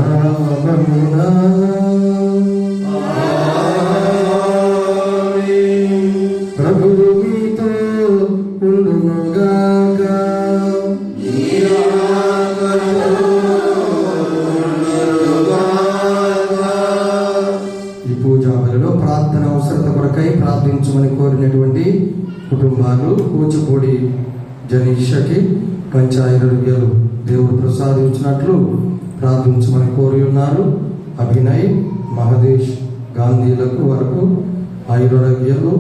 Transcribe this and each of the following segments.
నామమున ప్రభువు మీతో ఉండునుగాక. ఈ పూజా బలిలో ప్రార్థన అవసరత కొరకై ప్రార్థించమని కోరినటువంటి కుటుంబాలు కూచిపూడి జనీషకి పంచాయతీలు దేవుడు ప్రసాదించినట్లు ప్రార్థించమని కోరి ఉన్నారు. అభినయ్, మహదేష్ గాంధీలకు వరకు ఆయురారోగ్యాలు,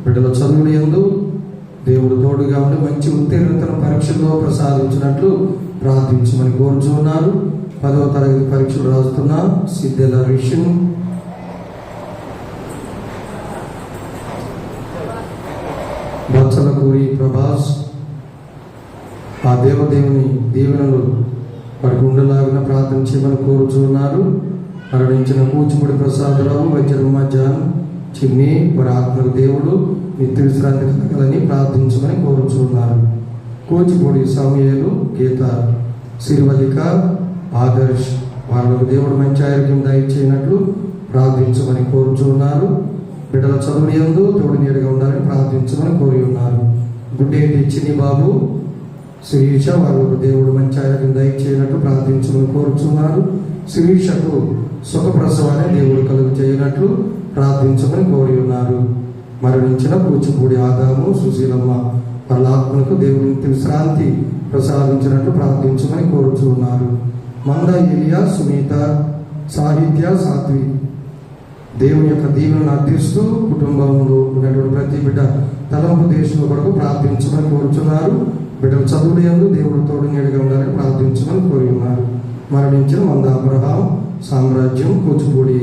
బిడ్డల చదువులు యందు దేవుడు తోడుగా ఉండి మంచి ఉత్తీర్ణతను పరీక్షల్లో ప్రసాదించినట్లు ప్రార్థించమని కోరుచున్నారు. 10వ తరగతి పరీక్షలు రాస్తున్న సిద్ధెల రిషన్, బత్సలకూరి ప్రభాస్ ఆ దేవదేవుని దీవెనలు వారికి ఉండలాగిన ప్రార్థన చేయమని కోరుచున్నారు. మరణించిన కూచిపూడి ప్రసాదరావు, వైద్యరమ్మ జాన్ చిన్ని వారి ఆత్మకు దేవుడు నిత్య విశ్రాంతి కలగాలని ప్రార్థించమని కోరుచున్నారు. కూచిపూడి సమయలు, గీత, సిరివల్లిక, ఆదర్శ్ వాళ్ళకు దేవుడు మంచి ఆరోగ్యం దయచేయనట్లు ప్రార్థించమని కోరుచున్నారు. బిడ్డల చదువు యందు తోడు నీడగా ఉండాలని ప్రార్థించమని కోరి ఉన్నారు. గుడ్డేటి చిన్ని బాబు, శిరీష వాళ్ళకు దేవుడు మంచి ఆరోగ్యం దయచేయనట్లు ప్రార్థించమని కోరుచున్నారు. శిరీషకు సుఖప్రసవాన్ని దేవుడు కలుగు చేయనట్లు ప్రార్థించమని కోరి ఉన్నారు. మరణించిన కూచిపూడి ఆదాము, సుశీలమ్మ వాళ్ళ ఆత్మలకు దేవుడి విశ్రాంతి ప్రసాదించినట్లు ప్రార్థించమని కోరుచున్నారు. మంద ఏలియా, సునీత, సాహిత్య, సాత్వి దేవుని యొక్క దీవెనను అర్థిస్తూ కుటుంబంలో ఉన్నటువంటి ప్రతి బిడ్డ తలంపు దేశంలో కొరకు ప్రార్థించమని కోరుచున్నారు. బిడ్డల చదువులు యందు దేవుడు తోడు నీడగా ఉండాలని ప్రార్థించమని కోరి ఉన్నారు. మరణించిన మంద అబ్రహాం, సామ్రాజ్యం, కూచిపూడి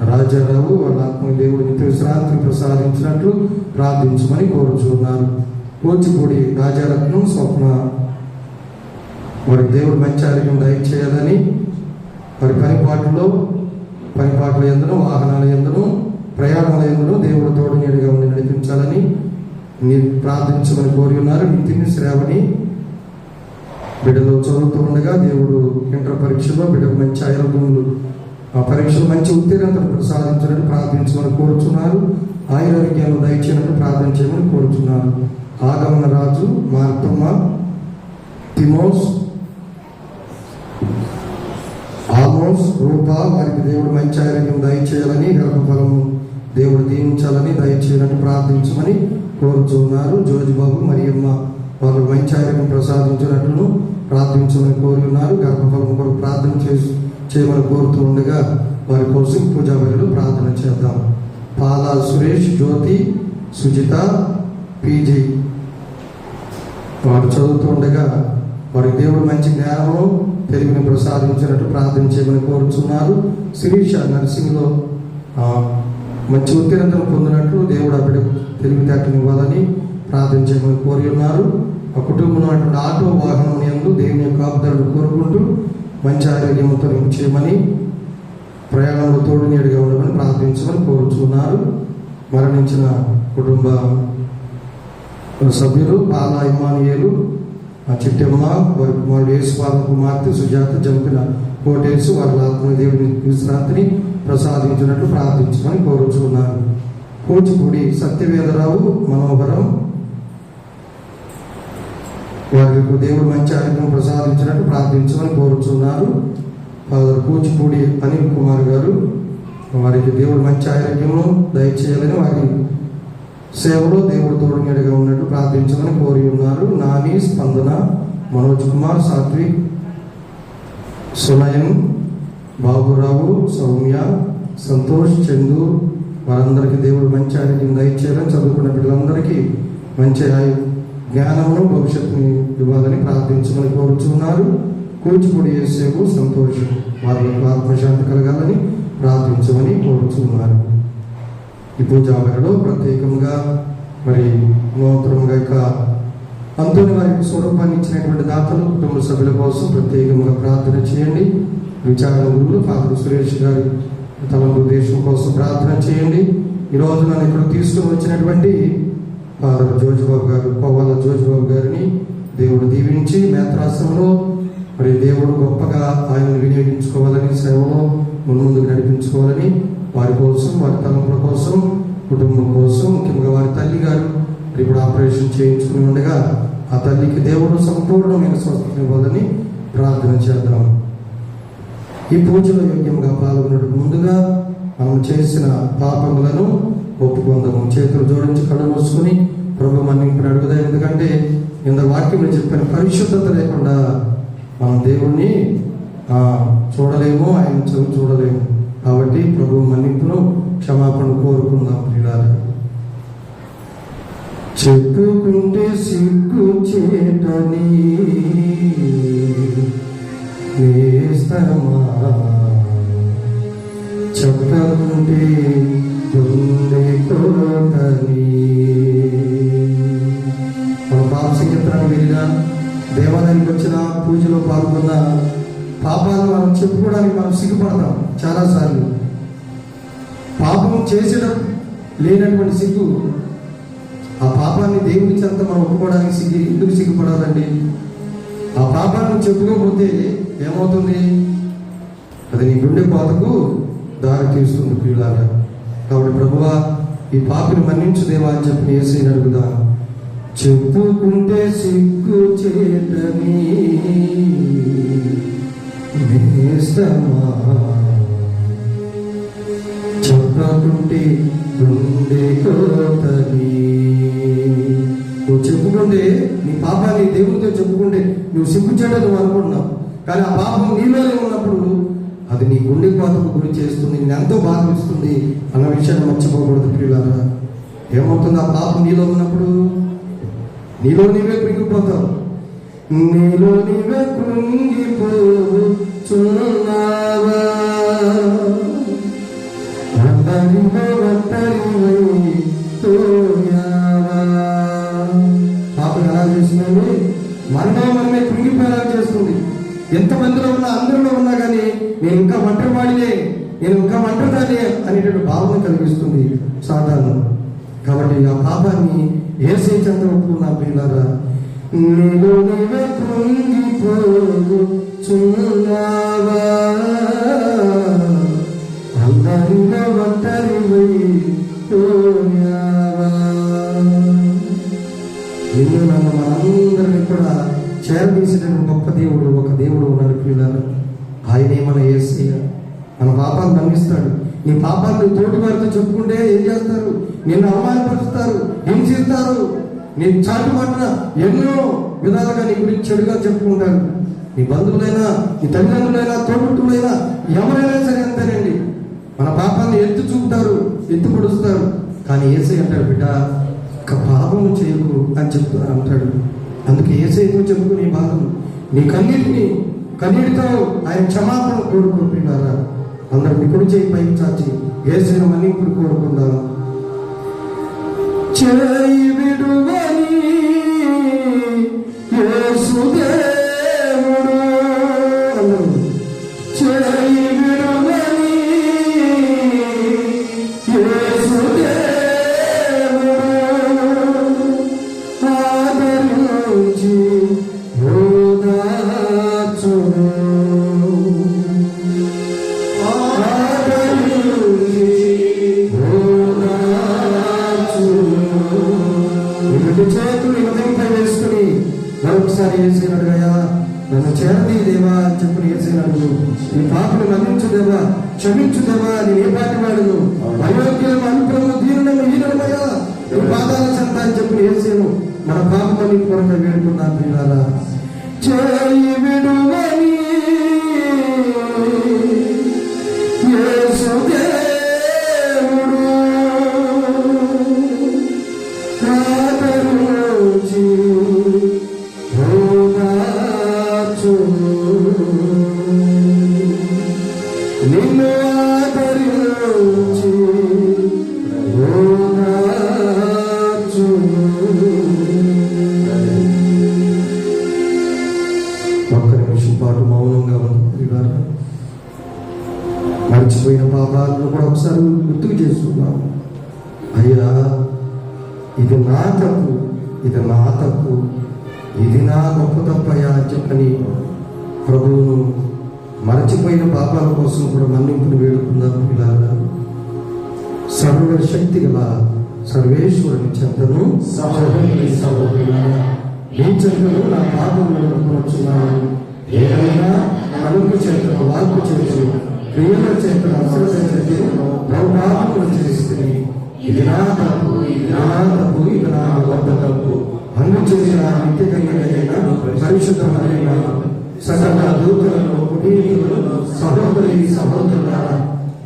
రాజారావు వాళ్ళ ఆత్మ దేవుడి నిత్య విశ్రాంతి ప్రసాదించినట్లు ప్రార్థించమని కోరుచున్నారు. కూచిపూడి రాజారత్నం, స్వప్న వారికి దేవుడు మంచి ఆరోగ్యం దయచేయాలని, వారి పనిపాట్ల యందును, వాహనాల యందును, ప్రయాణాల యందును దేవుడు తోడు నీడగా ఉండి నడిపించాలని ప్రార్థించమని కోరి ఉన్నారు. నితిన్, శ్రావణి బిడ్డలు చదువుతూ ఉండగా దేవుడు ఇంటర్ పరీక్షలో బిడ్డకు మంచి ఆరోగ్యములు, ఆ పరీక్షలు మంచి ఉత్తీర్ణతను ప్రసాదించాలని ప్రార్థించమని కోరుచున్నారు. ఆయురారోగ్యాలు దయచేయమని ప్రార్థన చేయమని కోరుచున్నారు. ఆగమన రాజు, మార్తమ్మ, తిమోస్, ఆమోస్, రూప వారికి దేవుడు మంచి ఆరోగ్యం దయచేయాలని, గర్భఫలము దేవుడు దీవించాలని దయచేయాలని ప్రార్థించమని కోరుచున్నారు. జోజిబాబు, మరియమ్మ వాళ్ళు మంచి ఆరోగ్యం ప్రసాదించినట్లు ప్రార్థించమని కోరి ఉన్నారు. గర్భఫలం కొరకు ప్రార్థన చేయమని కోరుతూ ఉండగా వారి కోసం పూజా బలిలో ప్రార్థన చేద్దాం. పాల సురేష్, జ్యోతి, సుజిత, పీజీ వారు చదువుతూ ఉండగా వారి దేవుడు మంచి జ్ఞానము, తెలుగుని ప్రసాదించినట్టు ప్రార్థన చేయమని కోరుచున్నారు. శిరీష నర్సింగ్లో మంచి ఉత్తీర్ణతను పొందినట్లు దేవుడు ఆ బిడ్డకు తెలివితేటలు ఇవ్వాలని ప్రార్థన చేయమని కోరి ఉన్నారు. ఆ కుటుంబంలో అటువంటి ఆటో వాహనం యందు దేవుని యొక్క ఆపుదలను కోరుకుంటూ మంచి ఆరోగ్యంతో చేయమని, ప్రయాణంలో తోడు నీడగా ఉండమని ప్రార్థించమని కోరుచున్నారు. మరణించిన కుటుంబ సభ్యులు పాల ఇమానుయేలు, చిట్టమ్మ, వారి కుమారుడు యేసుపాద కుమార్తె సుజాత, జంపిన కోటేసు వారి ఆత్మ దేవుని విశ్రాంతిని ప్రసాదించినట్లు ప్రార్థించమని కోరుచున్నారు. కూచిపూడి సత్యవేదరావు, మనోహరం వారికి దేవుడు మంచి ఆరోగ్యం ప్రసాదించినట్టు ప్రార్థించమని కోరుచున్నారు. ఫాదర్ కూచిపూడి అనిల్ కుమార్ గారు వారికి దేవుడు మంచి ఆరోగ్యము దయచేయాలని, వారి సేవలో దేవుడు తోడు నీడగా ఉన్నట్టు ప్రార్థించమని కోరి ఉన్నారు. నాని, స్పందన, మనోజ్ కుమార్, సాత్విక్, సునయన్, బాబురావు, సౌమ్య, సంతోష్, చందు వారందరికీ దేవుడు మంచి ఆరోగ్యం దయచేయాలని, చదువుకున్న పిల్లలందరికీ మంచి జ్ఞానమును, భవిష్యత్తుని ఇవ్వాలని ప్రార్థించమని కోరుచున్నారు. కూచిపూడి యేసేపు, సంతోష్ వారికి ఆత్మశాంతి కలగాలని ప్రార్థించమని కోరుచున్నారు. ఈ పూజాబలిలో ప్రత్యేకంగా మరి నూతనంగా ఇక అంతోని వారికి స్వరూపాన్ని ఇచ్చినటువంటి దాతలు, కుటుంబ సభ్యుల కోసం ప్రత్యేకంగా ప్రార్థన చేయండి. విచారణ గురువులు ఫాదర్ సురేష్ గారి తలంపు దేశం కోసం ప్రార్థన చేయండి. ఈరోజు నన్ను ఇక్కడ తీసుకుని వచ్చినటువంటి ఫాదర్ జోజిబాబు గారు, పవ్వాల జోజిబాబు గారిని దేవుడు దీవించి మేత్రాశ్రమంలో మరి దేవుడు గొప్పగా ఆయనను వినియోగించుకోవాలని, సేవలో ముందుకు నడిపించుకోవాలని వారి కోసం, వారి తలంపుల కోసం, కుటుంబం కోసం, ముఖ్యంగా వారి తల్లి గారు మరి ఇప్పుడు ఆపరేషన్ చేయించుకుని ఉండగా ఆ తల్లికి దేవుడు సంపూర్ణమైన స్వస్థత ఇవ్వాలని ప్రార్థన చేద్దాం. ఈ పూజలో యోగ్యంగా పాల్గొనడానికి ముందుగా మనం చేసిన పాపములను ఒప్పుకుందాము. చేతులు జోడించి కళ్ళు మూసుకుని ప్రభు మన్నింపుని అడుగుదాం. ఎందుకంటే ఇంత వాక్యంలో చెప్పిన పరిశుద్ధత లేకుండా మనం దేవుణ్ణి చూడలేము, ఆయన చూడలేము. కాబట్టి ప్రభు మన్నింపును, క్షమాపణ కోరుకుందాం. ప్రియులారా, చెప్పుకుంటే సిగ్గు చేటని నేస్తమా, చెప్పకుంటే గుండె కోటని. మన పాప సంగీతానికి వెళ్ళిన, దేవాలయానికి వచ్చిన, పూజలో పాల్గొన్న పాపాలు మనం చెప్పుకోవడానికి మనం సిగ్గుపడతాం చాలాసార్లు. పాపం చేసడం లేనటువంటి సిగ్గు, ఆ పాపాన్ని దేవుని చెంత మనం ఒప్పుకోవడానికి ఎందుకు సిగ్గుపడాలండి? ఆ పాపాన్ని చెప్పుకోకపోతే ఏమవుతుంది? అది నీ గుండె కోతకు దారి తీస్తుంది ప్రియులారా. కాబట్టి ప్రభువా, ఈ పాపిని మన్నించు దేవా అని చెప్పి యేసయ్యని అడుగుదా. చెప్పుకుంటే సిగ్గు చేటని నేస్తమా, చెప్పకుంటే గుండె కోతని. నువ్వు చెప్పుకుంటే, నీ పాపాన్ని దేవునితో చెప్పుకుంటే నువ్వు సిగ్గుచేటని నువ్వు అనుకుంటున్నావు. కానీ ఆ పాపం నీలోనే ఉన్నప్పుడు అది నీ గుండె కోతకు గురి చేస్తుంది, నేను ఎంతో బాధిస్తుంది అన్న విషయాన్ని మర్చిపోకూడదు ప్రియులారా. ఏమవుతుంది? ఆ పాపం నీలో ఉన్నప్పుడు నీలో నీవే కృంగిపోతావు, నీలో నీవే కృంగిపోతున్నావా. పాపం ఎలా చేస్తుందండి? మనమే కృంగిపోయేలా చేస్తుంది. ఎంతమందిలో ఉన్నా, అందరిలో ఉన్నా కానీ నేను ఇంకా ఒంటరివాడినే, నేను ఇంకా ఒంటరిదానే అనేటువంటి భావన కలిగిస్తుంది సాధారణ. కాబట్టి ఆ పాపాన్ని యేసయ్య చెంత ఒప్పుకున్నా ప్రియులారా. నీలో నీవే కృంగిపోతున్నావా, అందరిలో ఒంటరివైపోయావా. నిన్ను నన్ను మనందరినీ కూడా చేరదీసేటువంటి గొప్ప దేవుడు, ఒక దేవుడు ఉన్నాడు ప్రియులారా. ఆయనే మన యేసయ్య. మన పాపాలు మన్నిస్తాడు. నీ పాపాలు తోటి వారితో చెప్పుకుంటే ఏం చేస్తారు? నిన్ను అవమానపరుస్తారు, హింసిస్తారు. నీ చాటు మాటన ఎన్నో విధాలుగా నీ గురించి చెడుగా చెప్పుకుంటారు. నీ బంధువులైనా, నీ తల్లిదండ్రులైనా, తోబుట్టులైనా, ఎవరైనా సరే అంతేనండి. మన పాపాన్ని ఎత్తు చూపుతారు, ఎత్తు పొడుస్తారు. కానీ యేసయ్య అంటాడు, బిడ్డ ఒక పాపం చేయకు అని చెప్తారు అంటాడు. అందుకే యేసయ్యతో చెప్పుకు నీ బాధను, నీ కన్నీటితో ఆయన క్షమాపణ కోరుకుంటున్నారా. అందరూ నీ కుడి చేయి పైకి చాచి యేసయ్యను మన్నింపుడు కోరుకుందాం. చేయి విడువని యేసుదేవుడు, చేయి విడువని యేసుదేవుడు, ఆదరించి ఓదార్చును, చేతులు హృదయంపై వేసుకుని మరొకసారి యేసయ్యను అడుగయ్యా, నన్ను చేరదీ దేవా అని చెప్పి యేసయ్యను అడుగు. నీ పాపను మన్నించు దేవా, క్షమించు దేవా, నేను ఏ పాటి వాడును, అయోగ్యులను, అనుకులను, దీనులను, హీనులమయ్యా, నీ పాదాల చెంత అని చెప్పి యేసయ్యను మన పాప మన్నింపు కొరకు వేడుకున్నాను ప్రియులారా. చేయి విడువని యేసుదేవుడు, ఆదరించి ఓదార్చును, నిన్ను ఆదరించి ఓదార్చును. ఒక్క నిమిషం పాటు మౌనంగా ఉంది. మర్చిపోయిన పాపాలను కూడా ఒకసారి గుర్తుకు చేసుకున్నాం. అయ్యా, ఇది నా తప్పు, ఇది నా తప్పు, ఇది నా గొప్ప తప్పయ్యా అని చెప్పని ప్రభువును మరచిపోయిన పాపాల కోసం కూడా మన్నింపుని వేడుకున్నారు. ఇలాగా సర్వశక్తి గల సర్వేశ్వరుని చెంతను ఈ చెంతను నా పాపములను అనుకున్నాను. ఏదైనా కలుపు చేతను, వాక్కు చేతను, క్రియల చేతను, అసలు బహుపాపములు చేస్తుంది. ఇది నా తప్పు, ఇది నా తప్పు, ఇది నా గొప్ప తప్పు. అందుచేసిన నిత్య కలిగిన పరిశుద్ధమైన సకల దూతలను, పునీతులను, సహోదరి సహోదరులారా,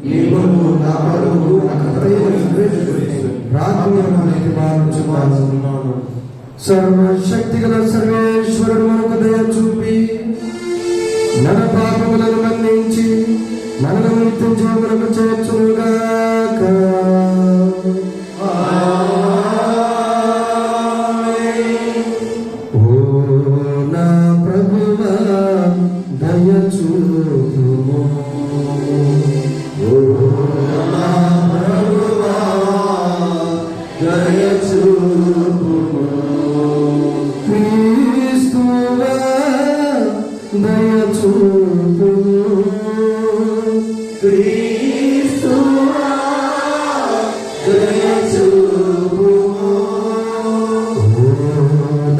మీ కొరకు నా కొరకు ప్రార్థించున్నాను. సర్వశక్తి గల సర్వేశ్వరుడు మనకు దయ చూపి మన పాపములను మన్నించి మనను నిత్య జీవములకు చేర్చునుగాక. ఓ నా ప్రభువా దయ చూపుము. ఓ నా ప్రభువా దయ చూపుము. క్రీస్తువా దయ చూపుము. క్రీస్తువా దయ చూపుము. ఓ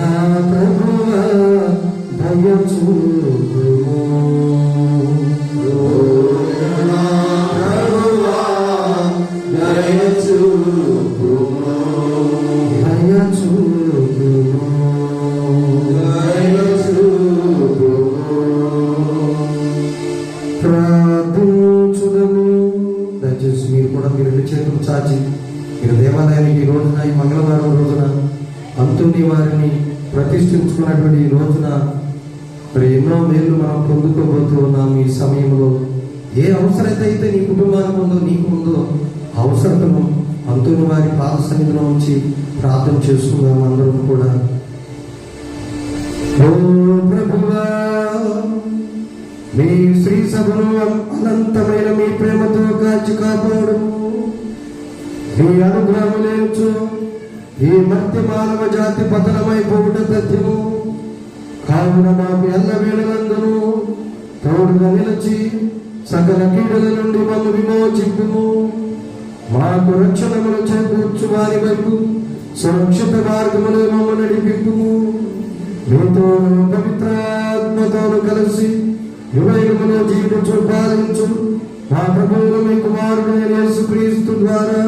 నా ప్రభువా దయ చూపుము. ఓ నా ప్రభువా దయ చూపుము. దయ చూపుము. దయ చూపుము. ప్రార్థించుదము. దయచేసి మీరు కూడా మీరు రెండు చేతులు చాచి మీరు దేవాలయానికి ఈ రోజున, ఈ మంగళవారం రోజున అంతుని వారిని ప్రతిష్ఠించుకున్నటువంటి ఈ రోజున మరి ఎన్నో మేలు మనం పొందుకోబోతూ ఉన్నాం. ఈ సమయంలో ఏ అవసరత అయితే నీ కుటుంబానికి ఉందో, నీకు ఉందో అవసరతను అంతుని వారి పాద సన్నిధిలో ఉంచి ప్రార్థన చేసుకుందాం అందరం కూడా. ఓ ప్రభువా, మీ శ్రీ సభను అనంతమైన మీ ప్రేమతో కాచి కాపాడము. మీ అనుగ్రహం లేచు ఈ మధ్య మానవ జాతి పతనమైపోవుట తథ్యము కావున మాకు ఎల్లవేళలందును తోడుగా నిలిచి సకల కీడుల నుండి మమ్ము విమోచింపుము. మాకు రక్షణములు చేకూర్చు వారి వైపు సురక్షిత మార్గములు మమ్ము నడిపింపుము. మీతో పవిత్రాత్మతోను కలిసి యువైనములో జీవించు పాలించు మా ప్రభువును మీ కుమారుడు యేసుక్రీస్తు ద్వారా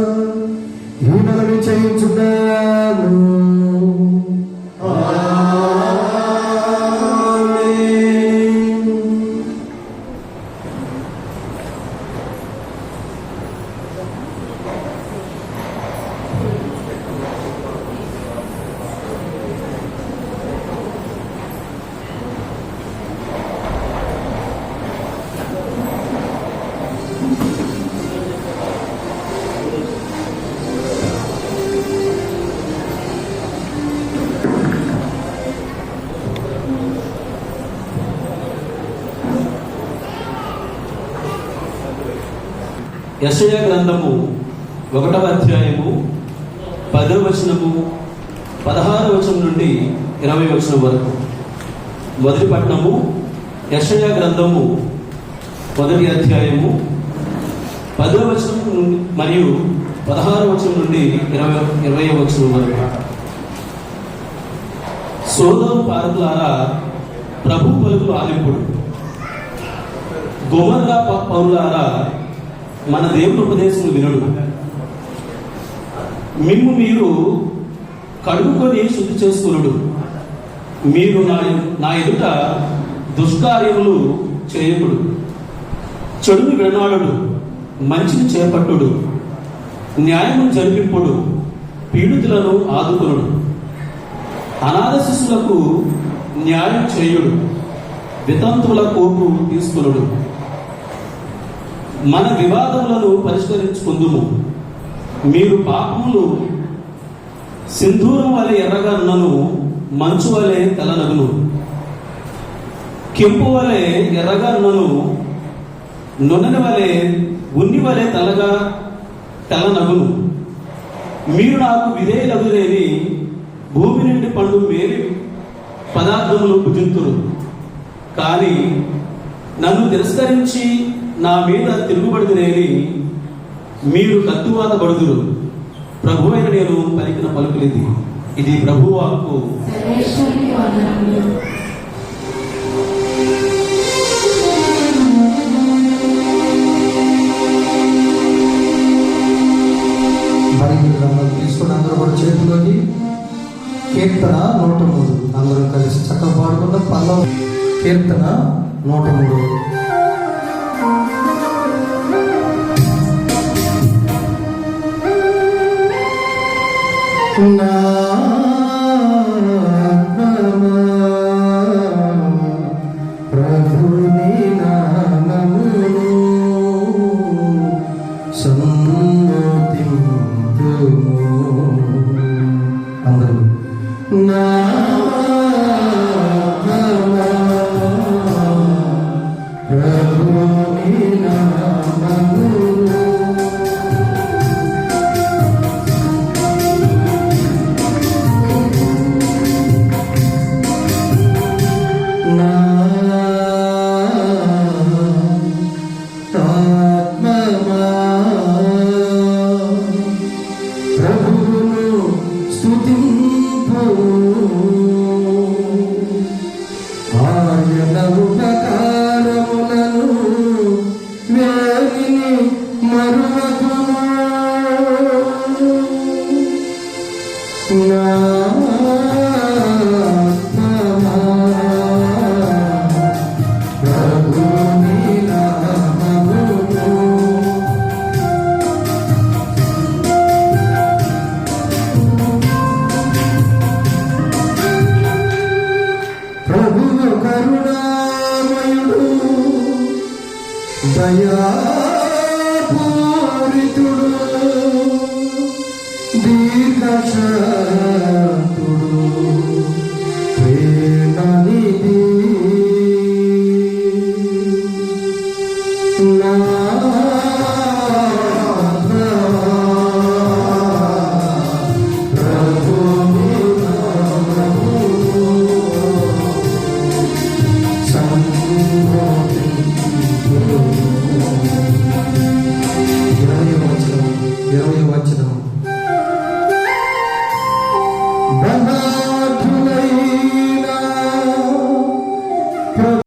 ఈ మనవి చేయించున్నాను. యెషయా గ్రంథము 1వ అధ్యాయము 10వ వచనము 16వ వచనం నుండి 20వ వచనం వరకు. మొదటి పట్టణము యెషయా గ్రంథము 1వ అధ్యాయము 10వ వచనం నుండి మరియు 16వ వచనం నుండి 20వ వచనం వరకు. సోదోము పాలకులారా, ప్రభు పలుకులు ఆలింపుడు. గొమొర్రా పౌరులారా, మన దేవుని ఉపదేశం వినుడు. మిమ్ము మీరు కడుగుకొని శుద్ధి చేసుకునుడు. మీరు నా ఎదుట దుష్కార్యములు చేయకుడు. చెడును విడనాడుడు, మంచిని చేపట్టుడు, న్యాయమును జరిపింపుడు, పీడితులను ఆదుకునుడు, అనాథ శిశులకు న్యాయం చేయుడు, వితంతువుల కోపు తీసుకునుడు. మన వివాదములను పరిష్కరించుకుందుము. మీరు పాపములు సింధూరం వలె ఎర్రగా ఉన్నను, మంచు వలె తెల్లనగును. కెంపు వలె ఎర్రగా ఉన్నను, నొనని వలె ఉన్ని వలె తెల్లనగును. మీరు నాకు విధేయులగులేని, భూమి నుండి పండు మేలు పదార్థములు భుజింతురు. కానీ నన్ను తిరస్కరించి నా మీద తిరుగుబడిదిరేని మీరు కత్తువాత పడుదురు. ప్రభు అయిన నేను పలికిన పలుకులిది. ఇది ప్రభు వాక్కు. సర్వేశ్వరునికి వందనములు. బైబిల్ గ్రంథం తీసుకుని అందరూ కూడా చేతిలోకి కీర్తన 103 అందరం కలిసి చక్కగా పాడుకుందాం. పల్లవ కీర్తన 103. నా ప్రభుని నామమును సన్నుతింతుము. అందరూ నా ప్రభుని నామమును ప్రభువును స్తుతింపు. ఆయన ఉపకారములను వేరిని మరువకుము. నా ప్రభుని నామమును ప్రభువు కరుణామయుడు దయాపూరితుడు దీర్ఘశాంతుడు ప్రేమనిధి